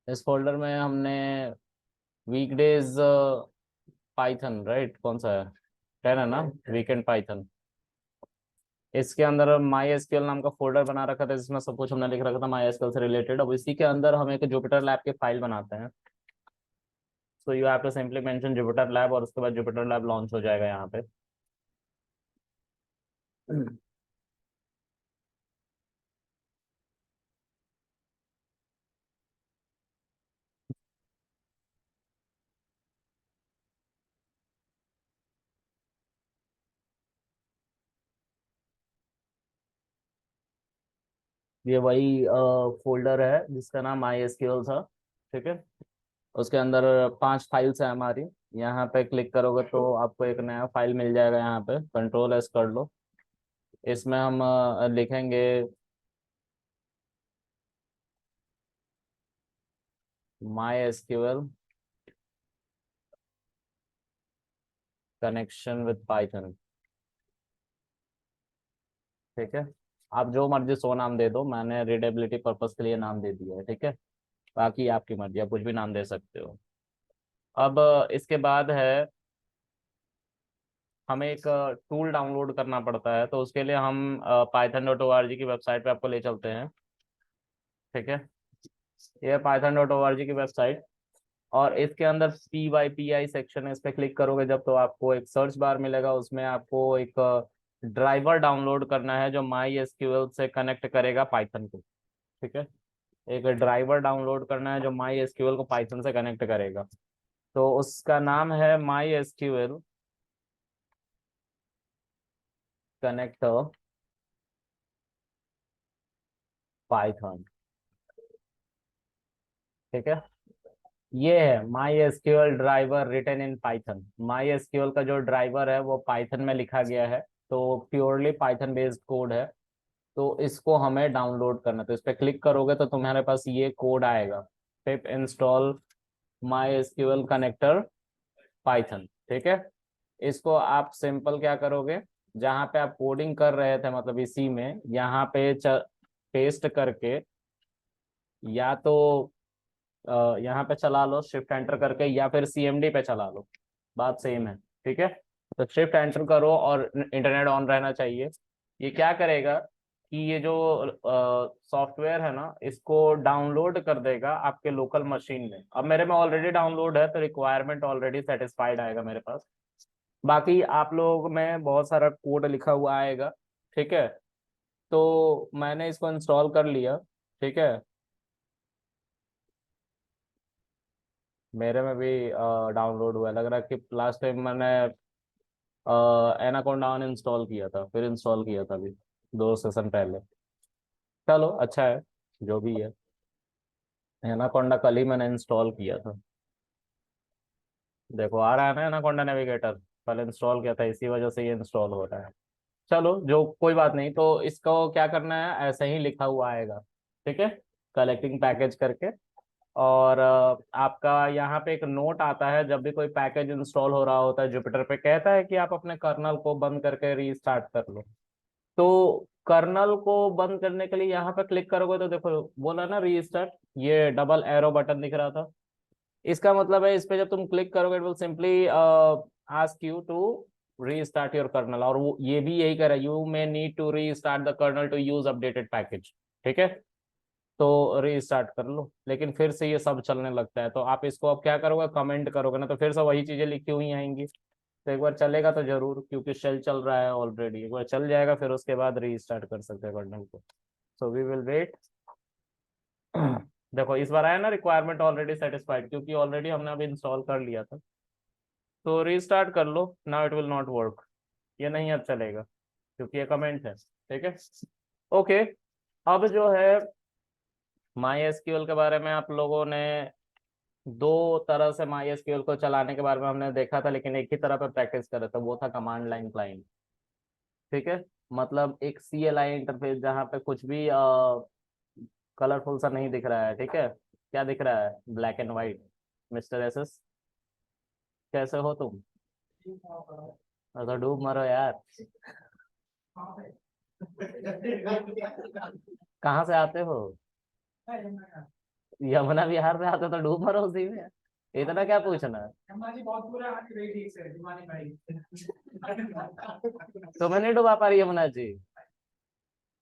इस फोल्डर में हमने वीकडेज पाइथन, राइट, कौन सा है, 10 है ना, वीकेंड पाइथन। इसके अंदर माई एसक्यूएल नाम का फोल्डर बना रखा था जिसमें सब कुछ हमने लिख रखा था माई एसक्यूएल से रिलेटेड। अब इसी के अंदर हम एक जुपिटर लैब की फाइल बनाते हैं। So you have to simply mention Jupyter lab और उसके बाद जुपिटर लैब लॉन्च हो जाएगा यहाँ पे। ये वही फोल्डर है जिसका नाम माई एसक्यूएल था। ठीक है। उसके अंदर 5 फाइल्स है हमारी। यहाँ पे क्लिक करोगे तो आपको एक नया फाइल मिल जाएगा। यहाँ पे कंट्रोल एस कर लो। इसमें हम लिखेंगे my SQL connection with Python. ठीक है। आप जो मर्जी सो नाम दे दो, मैंने रीडेबिलिटी पर्पस के लिए नाम दे दिया है। ठीक है। बाकी आपकी मर्जी, आप कुछ भी नाम दे सकते हो। अब इसके बाद है हमें एक टूल डाउनलोड करना पड़ता है, तो उसके लिए हम python.org की वेबसाइट पे आपको ले चलते हैं। ठीक है। ये python.org की वेबसाइट, और इसके अंदर PYPI सेक्शन है, इस पे क्लिक करोगे जब तो आपको एक सर्च बार मिलेगा। उसमें आपको एक ड्राइवर डाउनलोड करना है जो माई एसक्यूएल से कनेक्ट करेगा पाइथन को। ठीक है। एक ड्राइवर डाउनलोड करना है जो माई एसक्यूएल को पाइथन से कनेक्ट करेगा। तो उसका नाम है माई एसक्यूएल कनेक्टर पाइथन। ठीक है। ये है MySQL driver written in Python. MySQL का जो ड्राइवर है वो पाइथन में लिखा गया है, तो प्योरली पाइथन बेस्ड कोड है। तो इसको हमें डाउनलोड करना है। तो इस पर क्लिक करोगे तो तुम्हारे पास ये कोड आएगा, पिप install my SQL connector Python. ठीक है। इसको आप सिंपल क्या करोगे, जहाँ पे आप कोडिंग कर रहे थे मतलब इसी में यहाँ पे पेस्ट करके, या तो यहाँ पे चला लो शिफ्ट एंटर करके, या फिर CMD पे चला लो, बात सेम है। ठीक है। तो शिफ्ट एंटर करो और इंटरनेट ऑन रहना चाहिए। ये क्या करेगा कि ये जो सॉफ्टवेयर है ना, इसको डाउनलोड कर देगा आपके लोकल मशीन में। अब मेरे में ऑलरेडी डाउनलोड है तो रिक्वायरमेंट ऑलरेडी सेटिस्फाइड आएगा मेरे पास। बाकी आप लोग में बहुत सारा कोड लिखा हुआ आएगा। ठीक है। तो मैंने इसको इंस्टॉल कर लिया। ठीक है। मेरे में भी डाउनलोड हुआ है। लग रहा है कि लास्ट टाइम मैंने एनाकोंडा ऑन इंस्टॉल किया था, फिर इंस्टॉल किया था अभी 2 सेशन पहले। चलो अच्छा है, जो भी है। एनाकोंडा कल ही मैंने इंस्टॉल किया था। देखो आ रहा है ना एनाकोंडा नेविगेटर। कल इंस्टॉल किया था, इसी वजह से ये इंस्टॉल हो रहा है। चलो जो कोई बात नहीं, तो इसको क्या करना है, ऐसे ही लिखा हुआ आएगा। ठीक है। कलेक्टिंग पैकेज करके। और आपका यहाँ पे एक नोट आता है जब भी कोई पैकेज इंस्टॉल हो रहा होता है जुपिटर पे, कहता है कि आप अपने कर्नल को बंद करके रीस्टार्ट कर लो। तो कर्नल को बंद करने के लिए यहाँ पे क्लिक करोगे तो देखो बोला ना रीस्टार्ट, ये डबल एरो बटन दिख रहा था। इसका मतलब है इस पे जब तुम क्लिक करोगे it will simply ask you to restart your kernel, और वो ये भी यही कह रहा है, you may need to restart the kernel to use updated package. ठीक है। तो रीस्टार्ट कर लो, लेकिन फिर से ये सब चलने लगता है। तो आप इसको अब क्या करोगे, कमेंट करोगे ना, तो फिर से वही चीजें लिखी हुई आएंगी। तो एक बार चलेगा तो जरूर, क्योंकि शेल चल रहा है ऑलरेडी, एक बार चल जाएगा फिर उसके बाद रीस्टार्ट कर सकते हैं कर्नल को। So we will wait. देखो इस बार आया ना रिक्वायरमेंट ऑलरेडी सेटिस्फाइड, क्योंकि ऑलरेडी हमने अभी इंस्टॉल कर लिया था। तो रीस्टार्ट कर लो। Now it will not work. ये नहीं अब चलेगा क्योंकि ये कमेंट है। ठीक है। ओके। अब जो है माई एसक्यूएल के बारे में आप लोगों ने 2 तरह से माई एसक्यूएल को चलाने के बारे में हमने देखा था, लेकिन एक ही तरह पे प्रैक्टिस कर रहे थे, वो था कमांड लाइन क्लाइंट। ठीक है। मतलब एक CLI इंटरफेस जहाँ पे कुछ भी कलरफुल सा नहीं दिख रहा है। ठीक है। क्या दिख रहा है, black and white. Mister SS, कैसे हो तुम? तो डूब मरो यार। कहाँ से आते हो? यमुना बिहार में आता तो डूब मरो उसी में, इतना क्या पूछना है। यमुना जी बहुत बुरा हाल है, ठीक से जुबानी भाई। तो मैं नहीं डुबा पा रही यमुना जी,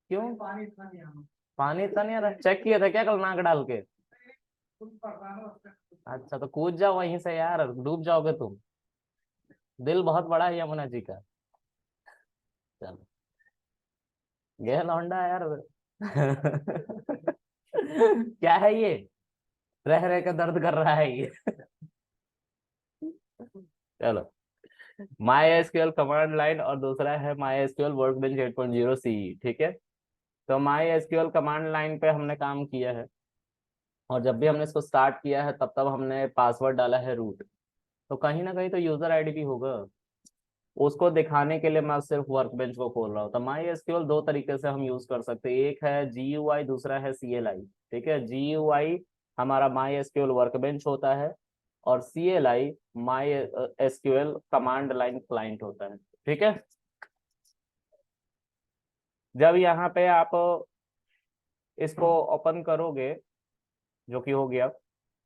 क्यों? पानी इतना नहीं आना। पानी इतना नहीं आ रहा? चेक किया था क्या कल नाक डाल के? कुछ पड़ता है ना उसका। अच्छा तो कूद जाओ वहीं से यार, डूब जाओगे तुम, दिल बहुत बड़ा है यमुना जी का। चलो, ये लौंडा यार। क्या है ये, रह रह के दर्द कर रहा है ये। चलो, माई एसक्यूएल कमांड लाइन और दूसरा है माई एसक्यूएल वर्कबेंच 8.0 सी, ठीक है। तो माई एसक्यूएल कमांड लाइन पे हमने काम किया है, और जब भी हमने इसको स्टार्ट किया है तब तब हमने पासवर्ड डाला है रूट। तो कहीं ना कहीं तो यूजर आईडी भी होगा, उसको दिखाने के लिए मैं सिर्फ वर्कबेंच को खोल रहा हूँ। तो माई एसक्यूएल दो तरीके से हम यूज कर सकते हैं, एक है GUI, दूसरा है CLI। ठीक है, GUI हमारा माई एसक्यूएल वर्कबेंच होता है, और CLI my SQL command line client होता है। ठीक है, जब यहाँ पे आप इसको ओपन करोगे, जो कि हो गया,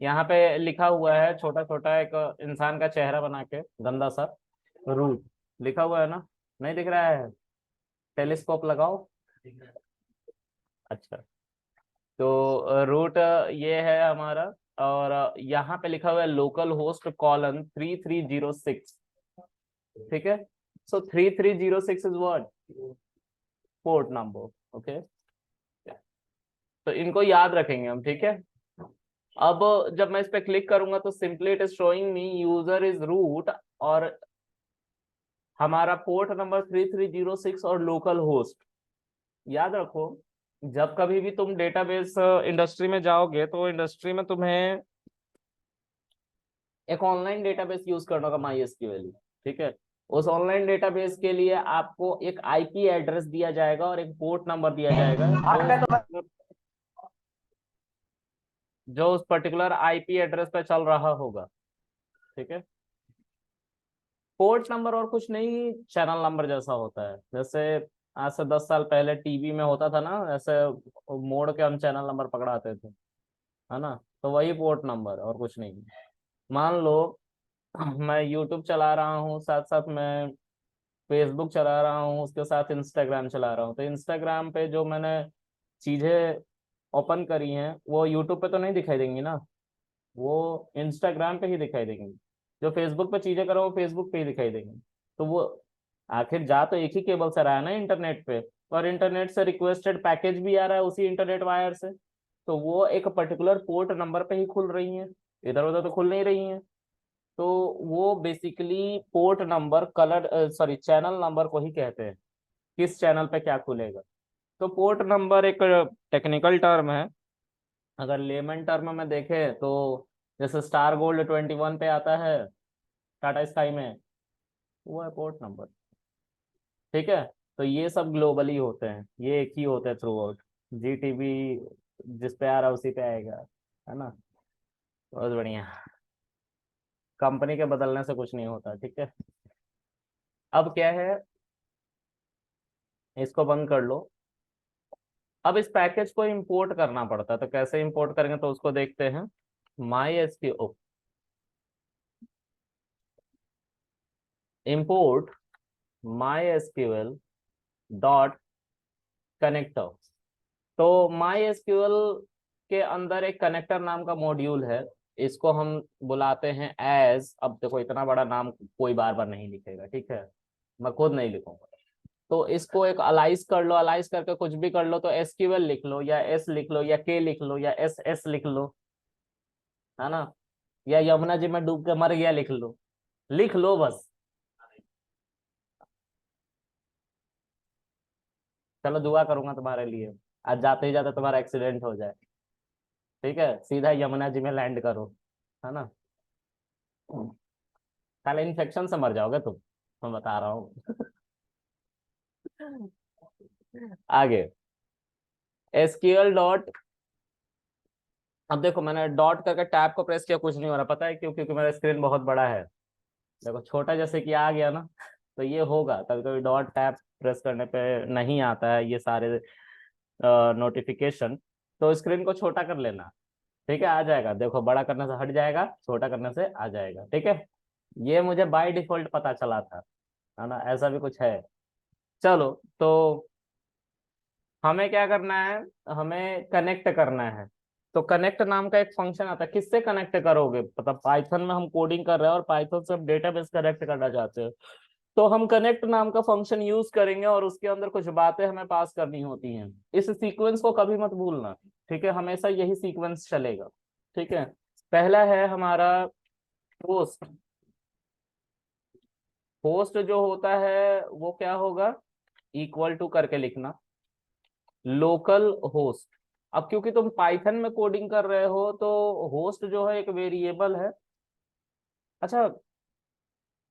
यहाँ पे लिखा हुआ है छोटा छोटा एक इंसान का चेहरा बना के गंदा सा, रूट लिखा हुआ है ना, नहीं दिख रहा है? टेलीस्कोप लगाओ। अच्छा, तो रूट ये है हमारा, और यहाँ पे लिखा हुआ है लोकल होस्ट कॉलन 3306। ठीक है, सो 3306 is what, port number. Okay, तो इनको याद रखेंगे हम। ठीक है, अब जब मैं इस पे क्लिक करूंगा तो simply it is showing me user is root, और हमारा पोर्ट नंबर 3306 और लोकल होस्ट। याद रखो, जब कभी भी तुम डेटाबेस इंडस्ट्री में जाओगे तो इंडस्ट्री में तुम्हें एक ऑनलाइन डेटाबेस यूज करना होगा, माई एसक्यूएल। ठीक है, उस ऑनलाइन डेटाबेस के लिए आपको एक आईपी एड्रेस दिया जाएगा और एक पोर्ट नंबर दिया जाएगा, जो उस पर्टिकुलर आईपी एड्रेस पे चल रहा होगा। ठीक है, पोर्ट नंबर और कुछ नहीं, चैनल नंबर जैसा होता है। जैसे आज से 10 साल पहले टीवी में होता था ना, ऐसे मोड़ के हम चैनल नंबर पकड़ाते थे, है ना, तो वही पोर्ट नंबर और कुछ नहीं। मान लो मैं यूट्यूब चला रहा हूँ, साथ साथ मैं फेसबुक चला रहा हूँ, उसके साथ इंस्टाग्राम चला रहा हूँ, तो इंस्टाग्राम पे जो मैंने चीजें ओपन करी हैं वो यूट्यूब पे तो नहीं दिखाई देंगी ना, वो इंस्टाग्राम पे ही दिखाई देंगी। जो फेसबुक पे चीजें करो वो फेसबुक पे ही दिखाई देंगी। तो वो आखिर जा तो एक ही केबल से रहा है ना, इंटरनेट पे, और इंटरनेट से रिक्वेस्टेड पैकेज भी आ रहा है उसी इंटरनेट वायर से, तो वो एक पर्टिकुलर पोर्ट नंबर पे ही खुल रही है, इधर उधर तो खुल नहीं रही है। तो वो basically port number, colour sorry channel number को ही कहते हैं, किस चैनल पे क्या खुलेगा। तो पोर्ट नंबर एक टेक्निकल टर्म है, अगर लेमन टर्म में देखें तो जैसे स्टार गोल्ड 21 पे आता है टाटा स्काई में, वो है पोर्ट नंबर। ठीक है, तो ये सब ग्लोबली होते हैं, ये एक ही होते हैं थ्रू आउट। GTB जिस पे आ रहा है उसी पे आएगा, है ना। बहुत बढ़िया, कंपनी के बदलने से कुछ नहीं होता। ठीक है, अब क्या है, इसको बंद कर लो। अब इस पैकेज को इंपोर्ट करना पड़ता है, तो कैसे इंपोर्ट करेंगे तो उसको देखते हैं। My SQL import my SQL dot connector. तो माई एसक्यूएल के अंदर एक कनेक्टर नाम का मॉड्यूल है, इसको हम बुलाते हैं एज। अब देखो इतना बड़ा नाम कोई बार बार नहीं लिखेगा, ठीक है, मैं खुद नहीं लिखूंगा। तो इसको एक अलाइज कर लो, अलाइज करके कुछ भी कर लो, तो एसक्यूएल लिख लो, या एस लिख लो, या के लिख लो, या एस लिख लो, है ना, या यमुना जी में डूब के मर गया लिख लो, लिख लो बस। चलो दुआ करूंगा तुम्हारे लिए, आज जाते ही जाते तुम्हारा एक्सीडेंट हो जाए। ठीक है, सीधा यमुना जी में लैंड करो, है ना, साले इन्फेक्शन से मर जाओगे तुम, मैं बता रहा हूँ। आगे, एसक्यूएल डॉट, अब देखो मैंने डॉट करके टैब को प्रेस किया, कुछ नहीं हो रहा, पता है क्यों? क्योंकि मेरा स्क्रीन बहुत बड़ा है। देखो छोटा जैसे कि आ गया ना, तो ये होगा कभी कभी, डॉट टैब प्रेस करने पे नहीं आता है ये सारे नोटिफिकेशन, तो स्क्रीन को छोटा कर लेना। ठीक है, आ जाएगा, देखो बड़ा करने से हट जाएगा, छोटा करने से आ जाएगा। ठीक है, ये मुझे बाय डिफॉल्ट पता चला था, है ना, ऐसा भी कुछ है। चलो, तो हमें क्या करना है, हमें कनेक्ट करना है। तो कनेक्ट नाम का एक फंक्शन आता है, किससे कनेक्ट करोगे, मतलब पाइथन में हम कोडिंग कर रहे हैं और पाइथन से हम डेटाबेस कनेक्ट करना चाहते हैं, तो हम कनेक्ट नाम का फंक्शन यूज करेंगे और उसके अंदर कुछ बातें हमें पास करनी होती हैं। इस सीक्वेंस को कभी मत भूलना, ठीक है, हमेशा यही सीक्वेंस चलेगा। ठीक है, पहला है हमारा होस्ट। होस्ट जो होता है वो क्या होगा, इक्वल टू करके लिखना लोकल होस्ट। अब क्योंकि तुम पाइथन में कोडिंग कर रहे हो तो होस्ट जो है एक वेरिएबल है। अच्छा,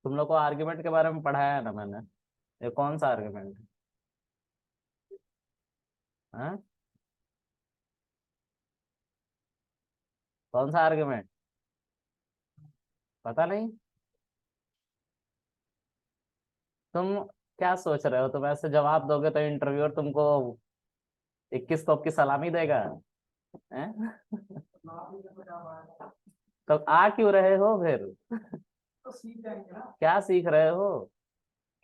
तुम लोग को आर्ग्यूमेंट के बारे में पढ़ाया है ना मैंने, ये कौन सा आर्ग्यूमेंट है, कौन सा आर्ग्यूमेंट, पता नहीं। तुम क्या सोच रहे हो, तुम ऐसे जवाब दोगे तो इंटरव्यूअर तुमको 21 तोप की सलामी देगा, हैं? तो आ क्यों रहे हो फिर, तो सीख जाएंगे ना। क्या सीख रहे हो।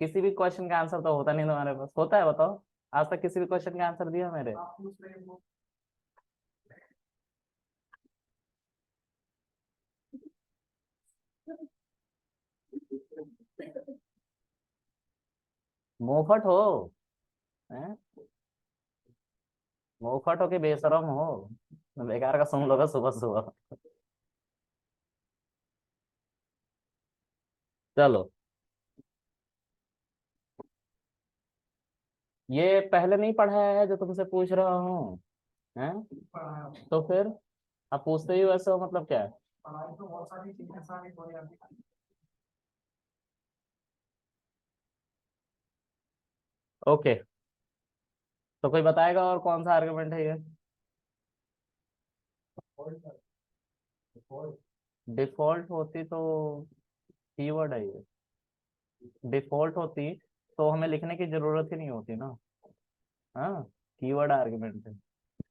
किसी भी क्वेश्चन का आंसर तो होता नहीं तुम्हारे पास, होता है बताओ, आज तक किसी भी क्वेश्चन का आंसर दिया मेरे। आप पूछ रहे हो। मुंहफट हो, हैं? मुंहफट हो कि बेशरम हो, बेकार का सुन लोगे सुबह सुबह। चलो, ये पहले नहीं पढ़ाया है जो तुमसे पूछ रहा हूँ, हैं? पढ़ाया हो। तो फिर आप पूछते ही वैसे हो, मतलब क्या है। पढ़ाई तो बहुत सारी चीजें सारी हो जाती है। ओके, तो कोई बताएगा और कौन सा आर्गुमेंट है ये। डिफॉल्ट होती तो कीवर्ड है ये, डिफॉल्ट होती तो हमें लिखने की जरूरत ही नहीं होती ना। हाँ, कीवर्ड आर्गुमेंट है,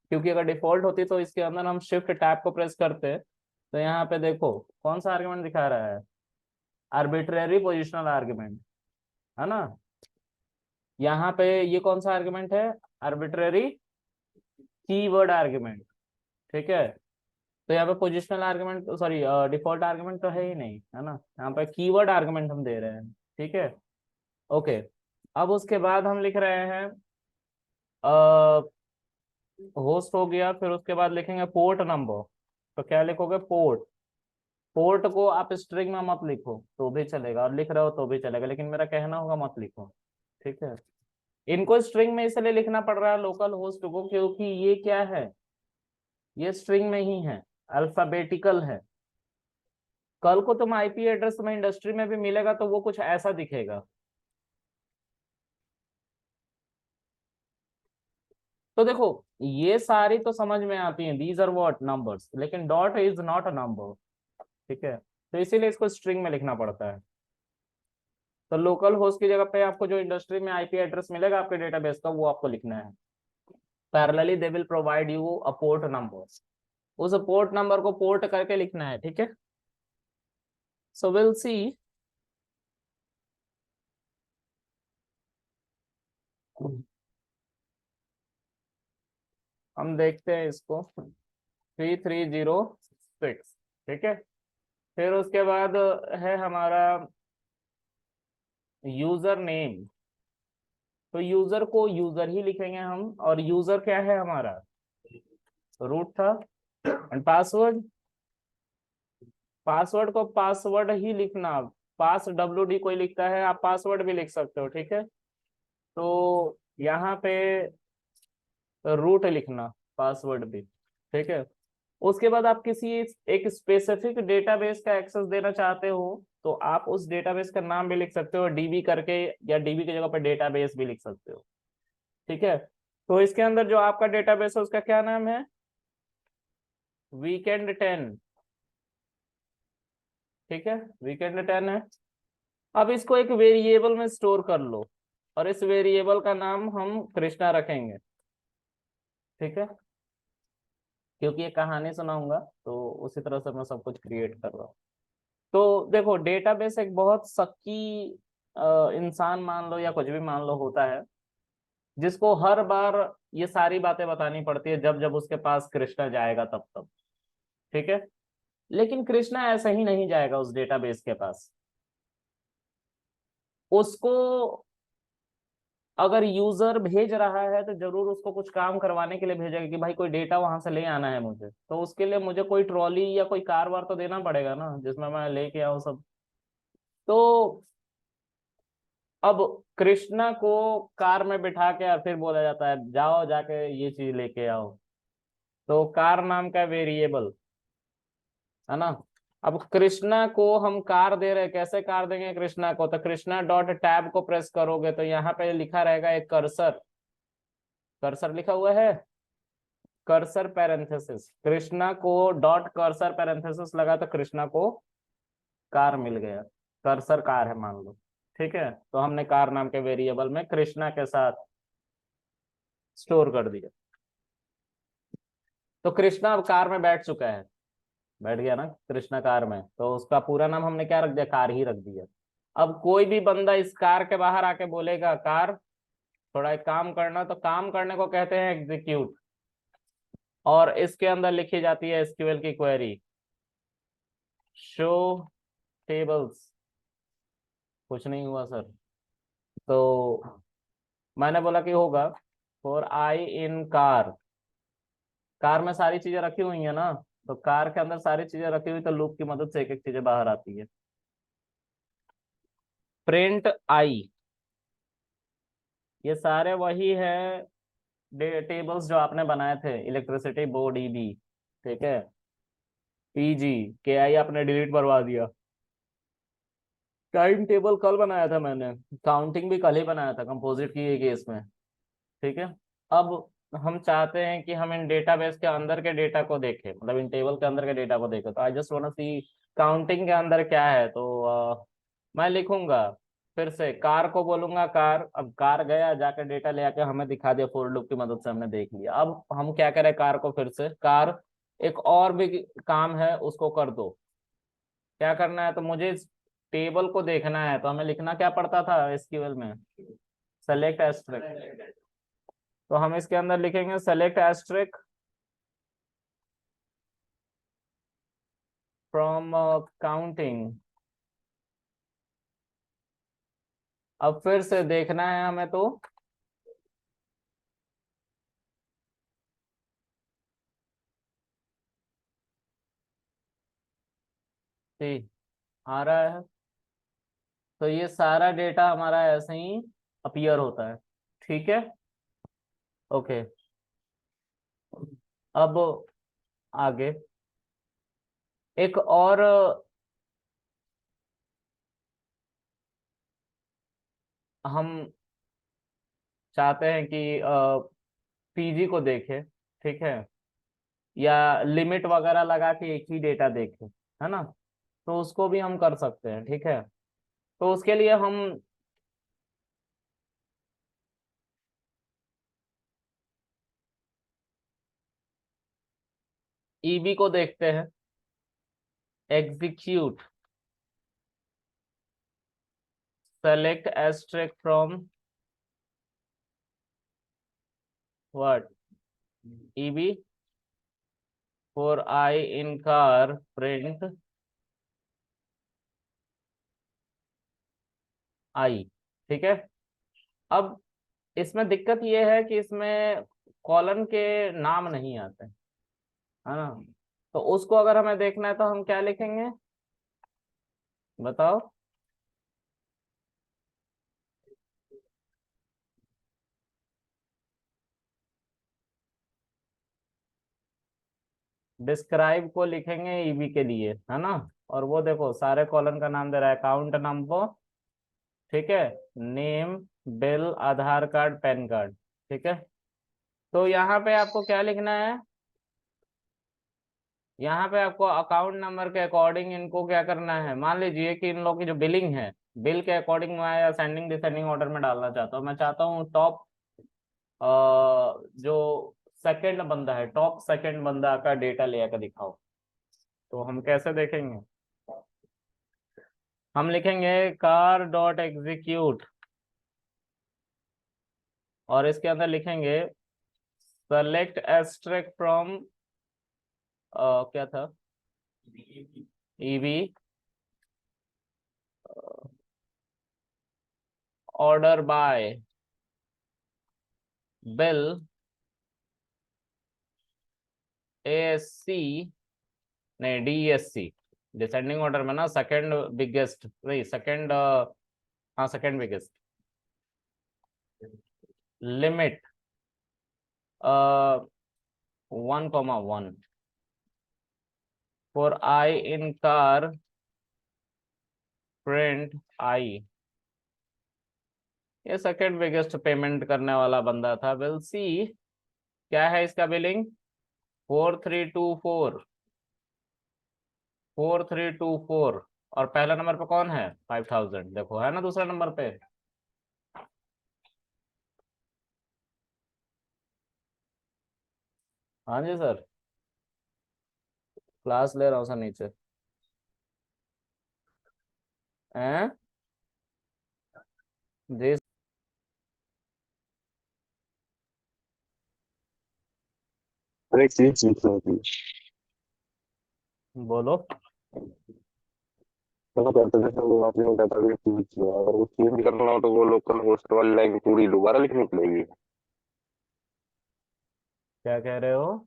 क्योंकि अगर डिफॉल्ट होती तो इसके अंदर हम शिफ्ट टैब को प्रेस करते, तो यहाँ पे देखो कौन सा आर्गुमेंट दिखा रहा है, आर्बिट्रेरी पोजिशनल आर्गुमेंट, है ना। यहाँ पे ये कौन सा आर्गुमेंट है, आर्बिट्रेरी कीवर्ड आर्गुमेंट। ठीक है, तो यहाँ पे positional argument, sorry default argument तो है ही नहीं, है ना, यहाँ पे कीवर्ड आर्गुमेंट हम दे रहे हैं। ठीक है, ओके। अब उसके बाद हम लिख रहे हैं होस्ट हो गया, फिर उसके बाद लिखेंगे पोर्ट नंबर। तो क्या लिखोगे, पोर्ट। पोर्ट को आप स्ट्रिंग में मत लिखो तो भी चलेगा, और लिख रहे हो तो भी चलेगा, लेकिन मेरा कहना होगा मत लिखो। ठीक है, इनको स्ट्रिंग में इसलिए लिखना पड़ रहा है लोकल होस्ट को, क्योंकि ये क्या है, ये स्ट्रिंग में ही है, अल्फाबेटिकल है। कल को तुम आईपी एड्रेस में इंडस्ट्री में भी मिलेगा तो वो कुछ ऐसा दिखेगा। तो देखो, ये सारी तो समझ में आती हैं, दीज आर व्हाट नंबर्स, लेकिन dot is not a number. ठीक है, तो इसीलिए इसको स्ट्रिंग में लिखना पड़ता है। तो लोकल होस्ट की जगह पे आपको जो इंडस्ट्री में आईपी एड्रेस मिलेगा आपके डेटाबेस का, वो आपको लिखना है। Parallelly they will provide you a port number, उस पोर्ट नंबर को पोर्ट करके लिखना है। ठीक है, सो विल सी। हम देखते हैं इसको, 3306। ठीक है, फिर उसके बाद है हमारा यूजर नेम। तो यूजर को यूजर ही लिखेंगे हम, और यूजर क्या है हमारा, रूट था। एंड पासवर्ड, पासवर्ड को पासवर्ड ही लिखना, पास WD कोई लिखता है, आप पासवर्ड भी लिख सकते हो। ठीक है, तो यहाँ पे रूट लिखना, पासवर्ड भी। ठीक है, उसके बाद आप किसी एक स्पेसिफिक डेटाबेस का एक्सेस देना चाहते हो तो आप उस डेटाबेस का नाम भी लिख सकते हो डीबी करके, या डीबी की जगह पर डेटाबेस भी लिख सकते हो। ठीक है, तो इसके अंदर जो आपका डेटाबेस है उसका क्या नाम है, वीकेंड 10। ठीक है, वीकेंड 10 है। अब इसको एक वेरिएबल में स्टोर कर लो, और इस वेरिएबल का नाम हम कृष्णा रखेंगे। ठीक है, क्योंकि ये कहानी सुनाऊंगा तो उसी तरह से मैं सब कुछ क्रिएट कर रहा हूँ। तो देखो डेटाबेस एक बहुत शक्की इंसान मान लो या कुछ भी मान लो होता है, जिसको हर बार ये सारी बातें बतानी पड़ती है जब जब उसके पास कृष्णा जाएगा तब तब। ठीक है, लेकिन कृष्णा ऐसा ही नहीं जाएगा उस डेटाबेस के पास। उसको अगर यूजर भेज रहा है तो जरूर उसको कुछ काम करवाने के लिए भेजेगा कि भाई कोई डेटा वहां से ले आना है मुझे, तो उसके लिए मुझे कोई ट्रॉली या कोई कार वार तो देना पड़ेगा ना जिसमें मैं लेके आऊँ सब। तो अब कृष्णा को कार में बिठा के और फिर बोला जाता है जाओ जाके ये चीज लेके आओ। तो कार नाम का वेरिएबल है ना। अब कृष्णा को हम कार दे रहे हैं, कैसे कार देंगे कृष्णा को, तो कृष्णा डॉट टैब को प्रेस करोगे तो यहाँ पे लिखा रहेगा एक कर्सर, कर्सर लिखा हुआ है, cursor parenthesis. Krishna co dot cursor parenthesis लगा तो कृष्णा को कार मिल गया, कर्सर कार है मान लो। ठीक है, तो हमने कार नाम के वेरिएबल में कृष्णा के साथ स्टोर कर दिया। तो कृष्णा अब कार में बैठ चुका है, बैठ गया ना कृष्णा कार में, तो उसका पूरा नाम हमने क्या रख दिया, कार ही रख दिया। अब कोई भी बंदा इस कार के बाहर आके बोलेगा कार थोड़ा एक काम करना, तो काम करने को कहते हैं एग्जीक्यूट, और इसके अंदर लिखी जाती है एसक्यूएल की क्वेरी शो टेबल्स। कुछ नहीं हुआ सर, तो मैंने बोला कि होगा for I in car, car में सारी चीजें रखी हुई है ना, तो कार के अंदर सारी चीजें रखी हुई तो लूप की मदद से एक एक चीजें बाहर आती है। प्रिंट आई, ये सारे वही है टेबल्स जो आपने बनाए थे, इलेक्ट्रिसिटी बोर्ड ईबी। ठीक है, पीजी के आई आपने डिलीट करवा दिया। टाइम टेबल कल बनाया था मैंने, काउंटिंग भी कल ही बनाया था कंपोजिट की केस में। ठीक है, अब हम चाहते हैं कि हम इन डेटाबेस के अंदर के डेटा को देखें, मतलब इन टेबल के अंदर के डेटा को देखें, तो I just want to see counting के अंदर क्या है। तो मैं लिखूंगा, फिर से कार को बोलूंगा कार, अब कार गया जाकर डेटा ले आके हमें दिखा दिया, फोर लूप की मदद से हमने देख लिया। अब हम क्या करें, कार को फिर से कार एक और भी काम है उसको कर दो। क्या करना है, तो मुझे इस टेबल को देखना है, तो हमें लिखना क्या पड़ता था एसक्यूएल में, सेलेक्ट एस्ट्रिक्ट। तो हम इसके अंदर लिखेंगे सेलेक्ट एस्ट्रिक फ्रॉम काउंटिंग। अब फिर से देखना है हमें, तो ठीक आ रहा है, तो ये सारा डेटा हमारा ऐसे ही अपीयर होता है। ठीक है, ओके। अब आगे एक और हम चाहते हैं कि पीजी को देखें। ठीक है, या लिमिट वगैरह लगा के एक ही डेटा देखें, है ना, तो उसको भी हम कर सकते हैं। ठीक है, तो उसके लिए हम ईबी को देखते हैं, execute select asterisk from what EB for I in cur print I. ठीक है, अब इसमें दिक्कत ये है कि इसमें कॉलन के नाम नहीं आते, है ना, तो उसको अगर हमें देखना है तो हम क्या लिखेंगे बताओ। डिस्क्राइब को लिखेंगे ईबी के लिए, है ना, और वो देखो सारे कॉलन का नाम दे रहा है, अकाउंट नंबर, ठीक है, नेम, बिल, आधार कार्ड, पैन कार्ड। ठीक है, तो यहाँ पे आपको क्या लिखना है, यहाँ पे आपको अकाउंट नंबर के अकॉर्डिंग इनको क्या करना है, मान लीजिए कि इन लोग की जो बिलिंग है, बिल के अकॉर्डिंग मैं असेंडिंग डिसेंडिंग ऑर्डर में डालना चाहता हूँ। मैं चाहता हूँ टॉप जो सेकंड बंदा है, टॉप सेकंड बंदा का डेटा ले आकर दिखाओ। तो हम कैसे देखेंगे? हम लिखेंगे कार डॉट एग्जीक्यूट और इसके अंदर लिखेंगे सेलेक्ट एब्स्ट्रैक्ट फ्रॉम क्या था, EV order by bill ASC नहीं DSC, डिसेंडिंग ऑर्डर में ना, सेकंड बिगेस्ट नहीं सेकंड, हाँ second biggest. Limit 1,1 for I in cur print I. ये सेकंड बिगेस्ट पेमेंट करने वाला बंदा था। विल सी क्या है इसका बिलिंग, 4324 4324। और पहला नंबर पे कौन है, 5000, देखो है ना दूसरा नंबर पे। हाँ जी सर, क्लास ले रहा हूँ सर नीचे। हैं जी अरे एक चीज पूछ रहा थी। बोलो। तो कहते जैसे वो आपने बताया था कि चीज किया, अगर वो चेंज करना हो तो वो लोकल होस्ट वाली लाइन पूरी दोबारा लिखनी पड़ेगी। क्या कह रहे हो?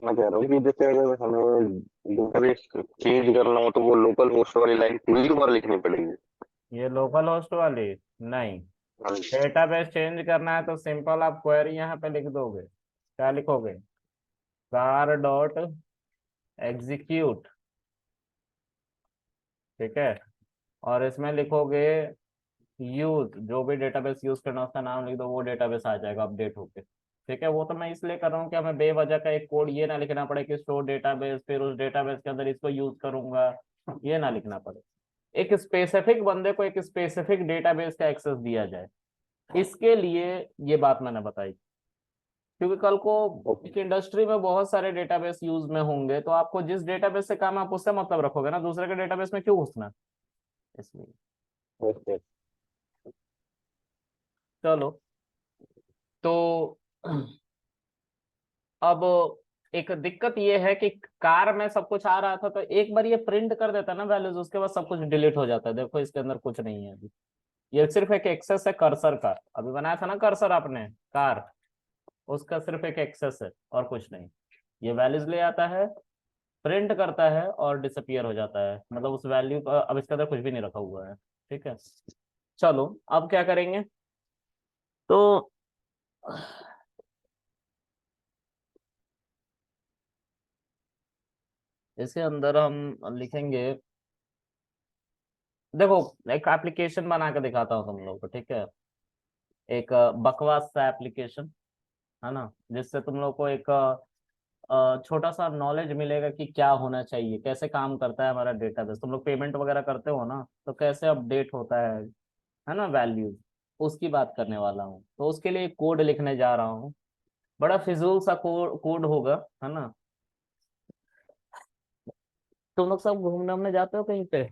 मैं कह रहा हूँ कि जैसे अगर हमें डेटाबेस चेंज करना हो तो वो लोकल होस्ट वाली लाइन पूरी दोबारा लिखनी पड़ेगी। ये लोकल होस्ट वाली नहीं, हाँ जी। डेटाबेस चेंज करना है तो सिंपल आप क्वेरी यहाँ पे लिख दोगे। क्या लिखोगे, कार डॉट एग्जीक्यूट, ठीक है, और इसमें लिखोगे यूज, जो भी डेटाबेस यूज करना है उसका नाम लिख दो, वो डेटाबेस आ जाएगा अपडेट होके। ठीक है, वो तो मैं इसलिए कर रहा हूँ कि हमें बेवजह का एक कोड ये ना लिखना पड़े कि स्टोर डेटाबेस, फिर उस डेटाबेस के अंदर इसको यूज करूंगा, ये ना लिखना पड़े। एक स्पेसिफिक बंदे को एक स्पेसिफिक डेटाबेस का एक्सेस दिया जाए, इसके लिए ये बात मैंने बताई। क्योंकि कल को एक इंडस्ट्री में बहुत सारे डेटाबेस यूज में होंगे, तो आपको जिस डेटाबेस से काम आप उससे मतलब रखोगे ना, दूसरे के डेटाबेस में क्यों घुसना, इसलिए। ओके। चलो, तो अब एक दिक्कत ये है कि कार में सब कुछ आ रहा था, तो एक बार ये प्रिंट कर देता ना वैल्यूज, उसके बाद सब कुछ डिलीट हो जाता है। देखो इसके अंदर कुछ नहीं है अभी, ये सिर्फ एक एक्सेस है कर्सर का, अभी बनाया था ना कर्सर आपने कार, उसका सिर्फ एक एक्सेस है और कुछ नहीं। ये वैल्यूज ले आता है, प्रिंट करता है और डिसअपियर हो जाता है, मतलब उस वैल्यू का अब इसके अंदर कुछ भी नहीं रखा हुआ है। ठीक है, चलो अब क्या करेंगे, तो इसके अंदर हम लिखेंगे, देखो एक एप्लीकेशन बना के दिखाता हूँ तुम लोग को, ठीक है, एक बकवास सा एप्लीकेशन है ना, जिससे तुम लोग को एक छोटा सा नॉलेज मिलेगा कि क्या होना चाहिए, कैसे काम करता है हमारा डेटाबेस। तुम लोग पेमेंट वगैरह करते हो ना, तो कैसे अपडेट होता है ना वैल्यू, उसकी बात करने वाला हूँ। तो उसके लिए कोड लिखने जा रहा हूँ, बड़ा फिजूल सा कोड होगा, है ना। तुम लोग सब घूमने उमने जाते हो कहीं पे,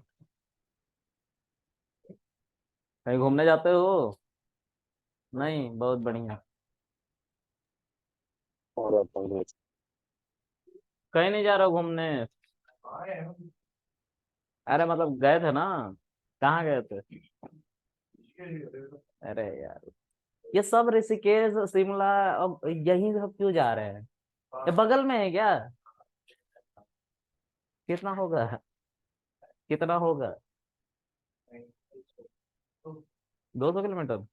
कहीं घूमने जाते हो? नहीं, बहुत बढ़िया। और आता हूँ। कहीं नहीं जा रहा हो घूमने? अरे मतलब गए थे ना, कहाँ गए थे? अरे यार, ये सब ऋषिकेश शिमला, अब यही सब क्यों जा रहे हैं? ये बगल में है क्या? कितना होगा, कितना होगा? 200 किलोमीटर?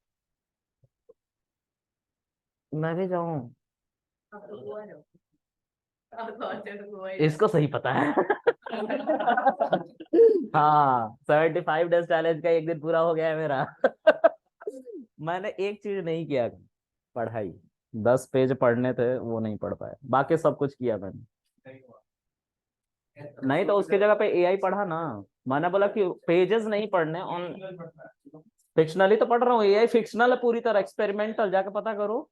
मैं भी जाऊं? इसको सही पता है। हाँ, 75 डेज चैलेंज का एक दिन पूरा हो गया है मेरा। मैंने एक चीज नहीं किया, पढ़ाई। 10 पेज पढ़ने थे, वो नहीं पढ़ पाया, बाकी सब कुछ किया मैंने। नहीं तो उसकी जगह पे एआई पढ़ा ना, मैंने बोला कि पेजेस नहीं पढ़ने, ऑन फिक्शनली तो पढ़ रहा हूँ, एआई फिक्शनल है पूरी तरह, एक्सपेरिमेंटल, जाके पता करो।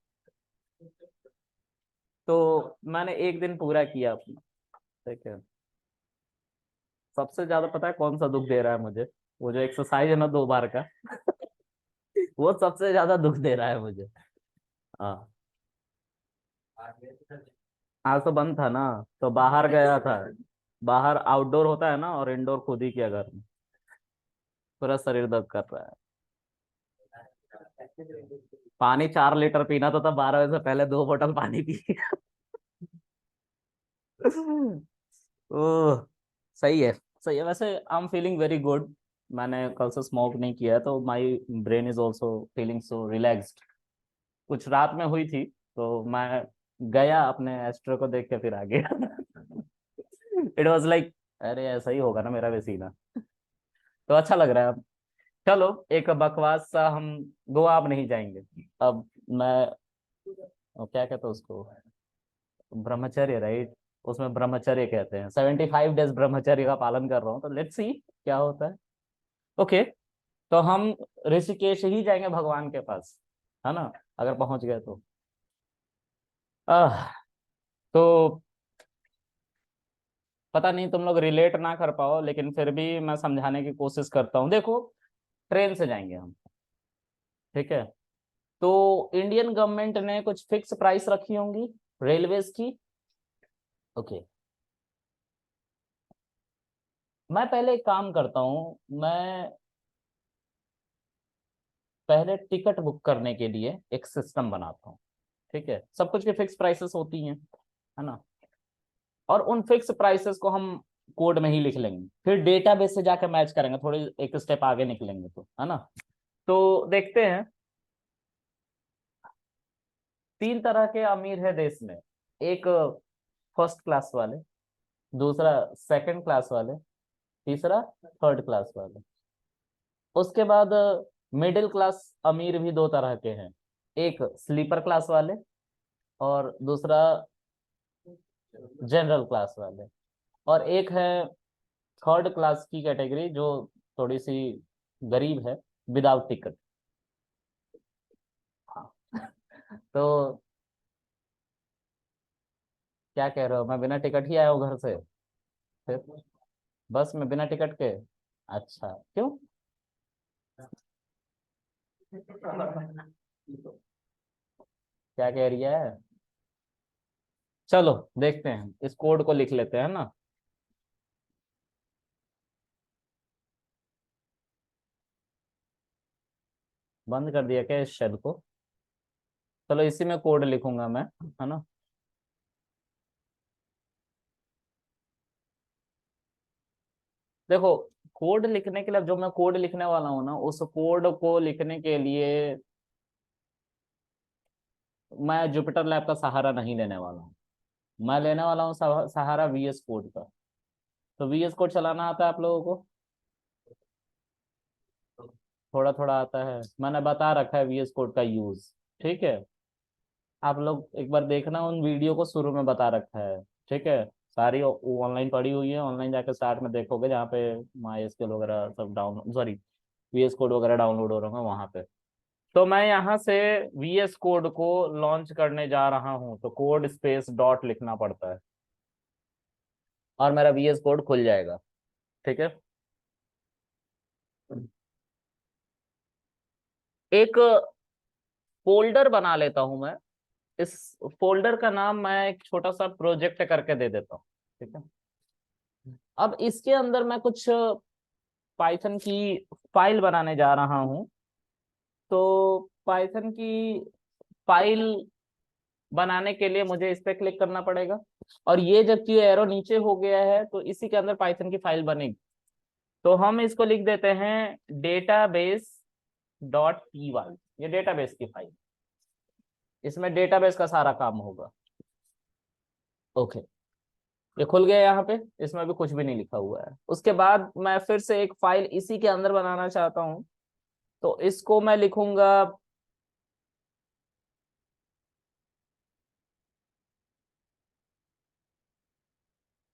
तो मैंने एक दिन पूरा किया अपना, ठीक है। सबसे ज्यादा पता है कौन सा दुख दे रहा है मुझे? वो जो एक्सरसाइज है ना 2 बार का वो सबसे ज्यादा दुख दे रहा है मुझे। हाँ, आज तो बंद था ना, तो बाहर गया था। बाहर आउटडोर होता है ना, और इंडोर खुद ही किया घर में। पूरा शरीर दर्द कर रहा है। पानी 4 लीटर पीना तो था, 12 बजे से पहले 2 बोतल पानी पी ओह, सही है। सही है वैसे। I am feeling very good. मैंने कल से स्मोक नहीं किया है, तो my brain is also feeling so relaxed. कुछ रात में हुई थी, तो मैं गया अपने एस्ट्रो को देख के फिर आ गया इट वाज लाइक, अरे ऐसा ही होगा ना मेरा भी सीना। तो अच्छा लग रहा है अब। चलो, एक बकवास सा हम, गोवा अब नहीं जाएंगे। अब मैं, वो क्या कहते हैं उसको, ब्रह्मचर्य, राइट? उसमें ब्रह्मचर्य कहते हैं, 75 डेज ब्रह्मचर्य का पालन कर रहा हूँ, तो लेट्स सी क्या होता है। ओके, तो हम ऋषिकेश ही जाएंगे भगवान के पास, है ना, अगर पहुंच गए तो। आह, तो पता नहीं तुम लोग रिलेट ना कर पाओ, लेकिन फिर भी मैं समझाने की कोशिश करता हूँ। देखो, ट्रेन से जाएंगे हम, ठीक है। तो इंडियन गवर्नमेंट ने कुछ फिक्स प्राइस रखी होंगी रेलवेज की। ओके, मैं पहले एक काम करता हूँ। मैं पहले टिकट बुक करने के लिए एक सिस्टम बनाता हूँ, ठीक है। सब कुछ की फिक्स प्राइसेस होती हैं, है ना। और उन फिक्स प्राइसेस को हम कोड में ही लिख लेंगे, फिर डेटाबेस से जाकर मैच करेंगे, थोड़ी एक स्टेप आगे निकलेंगे तो, है ना। तो देखते हैं, 3 तरह के अमीर है देश में। एक फर्स्ट क्लास वाले, दूसरा सेकंड क्लास वाले, तीसरा थर्ड क्लास वाले। उसके बाद मिडिल क्लास अमीर भी 2 तरह के हैं। एक स्लीपर क्लास वाले, और दूसरा जनरल क्लास वाले। और एक है थर्ड क्लास की कैटेगरी, जो थोड़ी सी गरीब है, विदाउट टिकट। हाँ तो क्या कह रहे हो, मैं बिना टिकट ही आया हूँ घर से? फिर बस में बिना टिकट के? अच्छा, क्यों? क्या कह रही है? चलो देखते हैं, इस कोड को लिख लेते हैं ना। बंद कर दिया क्या इस शेल को? चलो इसी में कोड लिखूंगा मैं, है ना। देखो, कोड लिखने के लिए, जो मैं कोड लिखने वाला हूँ ना, उस कोड को लिखने के लिए मैं जुपिटर लैब का सहारा नहीं लेने वाला हूँ। मैं लेने वाला हूँ सहारा वीएस कोड का। तो वीएस कोड चलाना आता है आप लोगों को? थोड़ा थोड़ा आता है, मैंने बता रखा है वीएस कोड का यूज, ठीक है। आप लोग एक बार देखना, उन वीडियो को शुरू में बता रखा है, ठीक है। सारी ऑनलाइन पड़ी हुई है, ऑनलाइन जाकर स्टार्ट में देखोगे, जहाँ पे माई एसक्यूएल वगैरह सब डाउन, सॉरी, वीएस कोड वगैरह डाउनलोड हो रहा है वहां पे। तो मैं यहाँ से वीएस कोड को लॉन्च करने जा रहा हूँ, तो कोड स्पेस डॉट लिखना पड़ता है, और मेरा वीएस कोड खुल जाएगा, ठीक है। एक फोल्डर बना लेता हूं मैं। इस फोल्डर का नाम मैं एक छोटा सा प्रोजेक्ट करके दे देता हूँ, ठीक है। अब इसके अंदर मैं कुछ पाइथन की फाइल बनाने जा रहा हूँ। तो पाइथन की फाइल बनाने के लिए मुझे इस पे क्लिक करना पड़ेगा, और ये जब कि एरो नीचे हो गया है, तो इसी के अंदर पाइथन की फाइल बनेगी। तो हम इसको लिख देते हैं डेटाबेस डॉट पी वाई, ये डेटाबेस की फाइल। इसमें डेटाबेस का सारा काम होगा। ओके, ये खुल गया यहाँ पे, इसमें भी कुछ भी नहीं लिखा हुआ है। उसके बाद मैं फिर से एक फाइल इसी के अंदर बनाना चाहता हूँ, तो इसको मैं लिखूंगा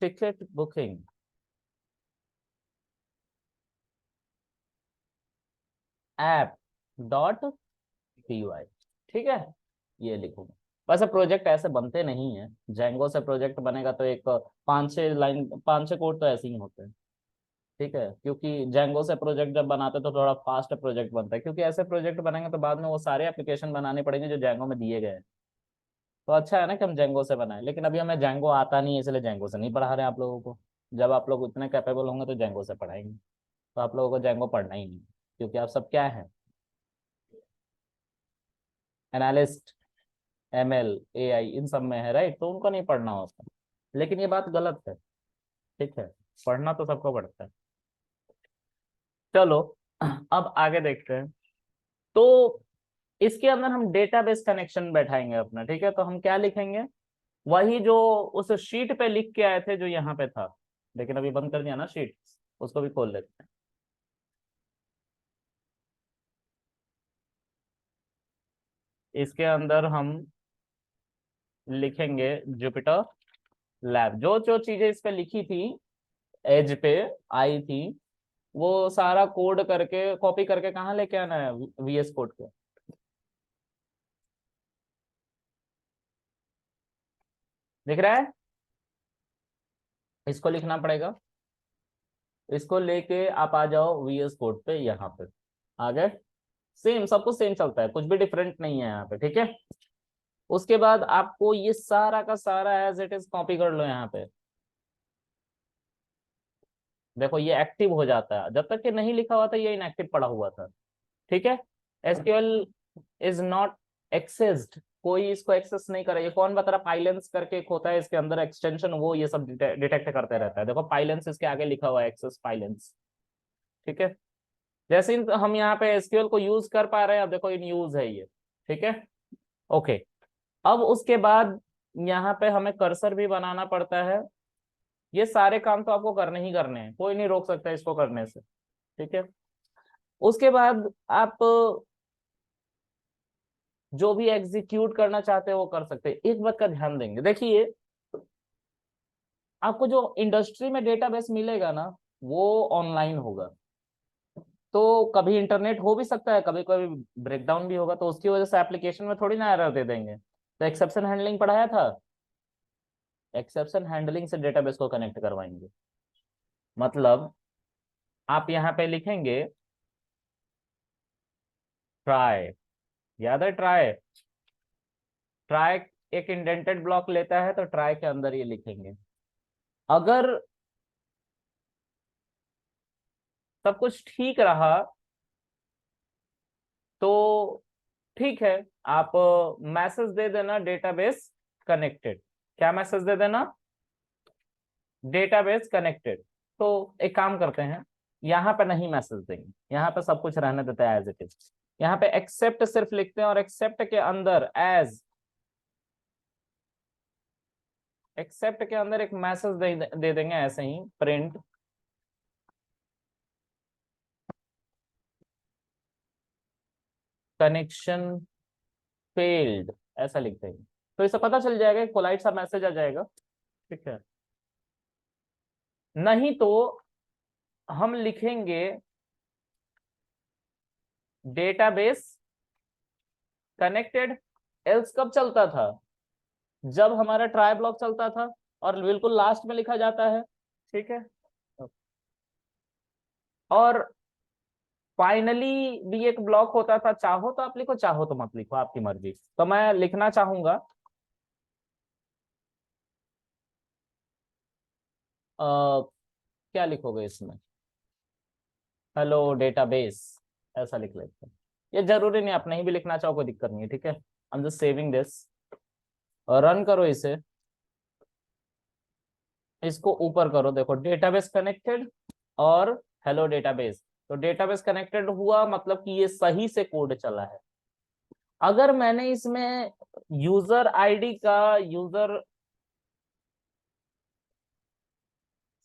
ticket booking app dot P Y, ठीक है। ये लिखूंगा। वैसे प्रोजेक्ट ऐसे बनते नहीं है, जेंगो से प्रोजेक्ट बनेगा तो एक 5-6 लाइन 5-6 कोड तो ऐसे ही होते हैं, ठीक है, क्योंकि जेंगो से प्रोजेक्ट जब बनाते हैं तो थोड़ा फास्ट प्रोजेक्ट बनता है, क्योंकि ऐसे प्रोजेक्ट बनाएंगे तो बाद में वो सारे एप्लीकेशन बनाने पड़ेंगे जो जेंगो में दिए गए हैं। तो अच्छा है ना कि हम जेंगो से बनाए, लेकिन अभी हमें जेंगो आता नहीं है इसलिए जेंगो से नहीं पढ़ा रहे हैं आप लोगों को। जब आप लोग उतने कैपेबल होंगे तो जेंगो से पढ़ाएंगे। तो आप लोगों को जेंगो पढ़ना ही नहीं, क्योंकि आप सब क्या है, एनालिस्ट, एमएल, एआई, इन सब में है, राइट, तो उनको नहीं पढ़ना होता। लेकिन ये बात गलत है, ठीक है, पढ़ना तो सबको पड़ता है। चलो अब आगे देखते हैं। तो इसके अंदर हम डेटाबेस कनेक्शन बैठाएंगे अपना, ठीक है, तो हम क्या लिखेंगे, वही जो उस शीट पे लिख के आए थे जो यहाँ पे था, लेकिन अभी बंद कर दिया ना शीट, उसको भी खोल लेते हैं। इसके अंदर हम लिखेंगे जुपिटर लैब, जो जो चीजें इस पे लिखी थी, एज पे आई थी, वो सारा कोड करके कॉपी करके कहाँ लेके आना है, वीएस कोड के। दिख रहा है, इसको लिखना पड़ेगा, इसको लेके आप आ जाओ वीएस कोड पे, यहाँ पे आ गए। सेम, सब कुछ सेम चलता है, कुछ भी डिफरेंट नहीं है यहाँ पे, ठीक है। उसके बाद आपको ये सारा का सारा एज इट इज कॉपी कर लो यहाँ पे। देखो ये एक्टिव हो जाता है, जब तक कि नहीं लिखा हुआ था ये इनएक्टिव पड़ा हुआ था, ठीक है। एसक्यूएल इज नॉट एक्सेस्ड, कोई इसको एक्सेस नहीं करे। ये कौन बता रहा, पाइलेंस करके एक होता है इसके अंदर एक्सटेंशन, वो ये सब डिटेक्ट करते रहता है। देखो पाइलेंस इसके आगे लिखा हुआ है, एक्सेस पाइलेंस, ठीक है। जैसे हम यहाँ पे एसक्यूएल को यूज कर पा रहे हैं, अब देखो इन यूज है ये, ठीक है, ओके। अब उसके बाद यहाँ पे हमें कर्सर भी बनाना पड़ता है। ये सारे काम तो आपको करने ही करने हैं, कोई नहीं रोक सकता इसको करने से, ठीक है। उसके बाद आप जो भी एग्जीक्यूट करना चाहते हैं वो कर सकते हैं। एक बात का ध्यान देंगे, देखिए आपको जो इंडस्ट्री में डेटाबेस मिलेगा ना, वो ऑनलाइन होगा। तो कभी इंटरनेट हो भी सकता है, कभी कभी ब्रेकडाउन भी होगा, तो उसकी वजह से एप्लीकेशन में थोड़ी ना एरर दे देंगे। तो एक्सेप्शन हैंडलिंग पढ़ाया था, एक्सेप्शन हैंडलिंग से डेटाबेस को कनेक्ट करवाएंगे। मतलब आप यहाँ पे लिखेंगे ट्राई, याद है ट्राई, ट्राई एक इंडेंटेड ब्लॉक लेता है, तो ट्राई के अंदर ये लिखेंगे। अगर सब कुछ ठीक रहा तो ठीक है, आप मैसेज दे देना डेटाबेस कनेक्टेड। क्या मैसेज दे देना, डेटाबेस कनेक्टेड। तो एक काम करते हैं, यहाँ पे नहीं मैसेज देंगे, यहाँ पे सब कुछ रहने देते हैं एज इट इज। यहाँ पे एक्सेप्ट सिर्फ लिखते हैं, और एक्सेप्ट के अंदर एज, एक्सेप्ट के अंदर एक मैसेज दे देंगे ऐसे ही, प्रिंट कनेक्शन फेल्ड, ऐसा लिख देंगे। तो इसे पता चल जाएगा, पोलाइट सा मैसेज आ जाएगा, ठीक है। नहीं तो हम लिखेंगे डेटाबेस कनेक्टेड। एल्स कब चलता था, जब हमारा ट्राई ब्लॉक चलता था, और बिल्कुल लास्ट में लिखा जाता है, ठीक है। और फाइनली भी एक ब्लॉक होता था, चाहो तो आप लिखो, चाहो तो मत लिखो, आपकी मर्जी। तो मैं लिखना चाहूंगा क्या लिखोगे इसमें, हेलो डेटाबेस, ऐसा लिख लेते हैं। ये जरूरी नहीं, आप नहीं भी लिखना चाहो कोई दिक्कत नहीं है, ठीक है। I am just saving this, run करो इसे, इसको ऊपर करो, देखो डेटाबेस कनेक्टेड और हेलो डेटाबेस। तो डेटाबेस कनेक्टेड हुआ, मतलब कि ये सही से कोड चला है। अगर मैंने इसमें यूजर आईडी का, यूजर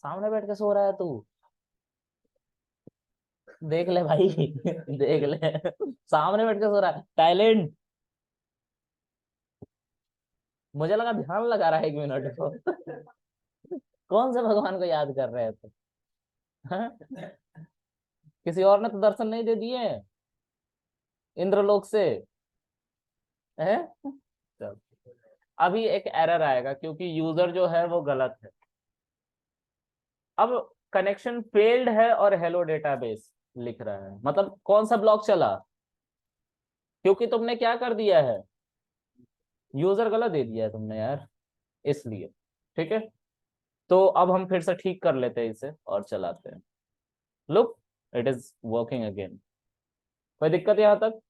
सामने बैठ के सो रहा है तू, देख ले भाई देख ले, सामने बैठ के सो रहा है, टाइलेंट। मुझे लगा ध्यान लगा रहा है 1 मिनट को कौन से भगवान को याद कर रहे थे, हाँ? किसी और ने तो दर्शन नहीं दे दिए इंद्रलोक से, है। चल, अभी एक एरर आएगा क्योंकि यूजर जो है वो गलत है। अब कनेक्शन फेल्ड है और हेलो डेटाबेस लिख रहा है, मतलब कौन सा ब्लॉक चला? क्योंकि तुमने क्या कर दिया है, यूजर गलत दे दिया है तुमने यार, इसलिए। ठीक है, तो अब हम फिर से ठीक कर लेते हैं इसे और चलाते हैं। Look, it is working again. कोई दिक्कत यहां तक?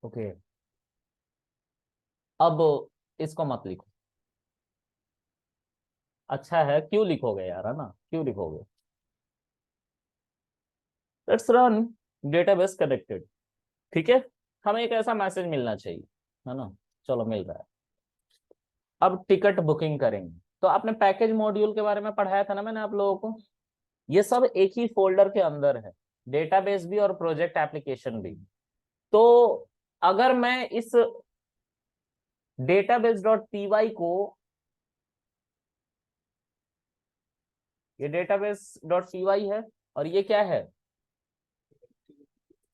ओके, अब इसको मत लिखो। अच्छा है, क्यों लिखोगे यार, है ना, क्यों लिखोगे? Let's run database connected. ठीक है, हमें एक ऐसा मैसेज मिलना चाहिए, है ना। चलो, मिल रहा है। अब टिकट बुकिंग करेंगे। तो आपने पैकेज मॉड्यूल के बारे में पढ़ाया था ना मैंने आप लोगों को, ये सब एक ही फोल्डर के अंदर है, डेटाबेस भी और प्रोजेक्ट एप्लीकेशन भी। तो अगर मैं इस डेटाबेस डॉट पीवाई को, ये डेटाबेस डॉट पीवाई है और ये क्या है,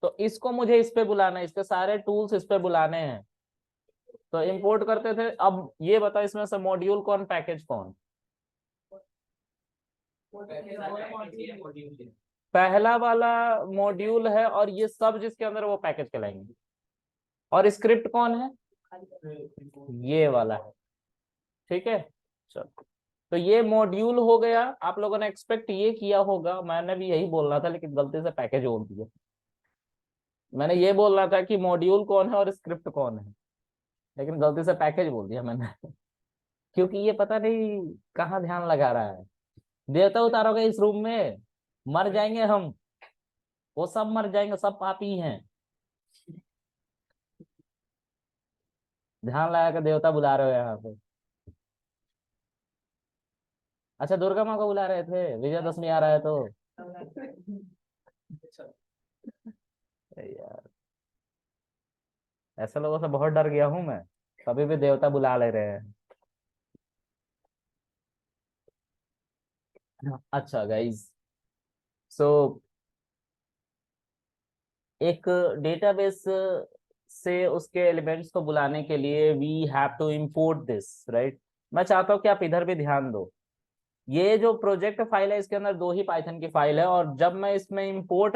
तो इसको मुझे इस पे बुलाना है, इसके सारे टूल्स इस पे बुलाने हैं। तो इंपोर्ट करते थे। अब ये बता, इसमें से मॉड्यूल कौन, पैकेज कौन? पहला वाला मॉड्यूल है और ये सब जिसके अंदर वो पैकेज कहलाएंगे। और स्क्रिप्ट कौन है? ये वाला है। ठीक है, चलो। तो ये मॉड्यूल हो गया। आप लोगों ने एक्सपेक्ट ये किया होगा, मैंने भी यही बोलना था लेकिन गलती से पैकेज बोल दिया। मैंने ये बोलना था कि मॉड्यूल कौन है और स्क्रिप्ट कौन है, लेकिन गलती से पैकेज बोल दिया मैंने क्योंकि ये पता नहीं कहाँ ध्यान लगा रहा है। देवता उतारोगे इस रूम में, मर जाएंगे हम, वो सब मर जाएंगे, सब पापी हैं। ध्यान लगा के देवता बुला रहे हो यहाँ पे। अच्छा, दुर्गा माँ को बुला रहे थे, विजयदशमी आ रहा है तो। यार, ऐसे लोगों से बहुत डर गया हूं मैं, कभी भी देवता बुला ले रहे हैं। अच्छा गाइज, सो एक डेटाबेस से उसके एलिमेंट्स को बुलाने के लिए we have to import this, right. मैं चाहता हूँ कि आप इधर भी ध्यान दो। ये जो प्रोजेक्ट फाइल है इसके अंदर दो ही पाइथन की फाइल है, और जब मैं इसमें इंपोर्ट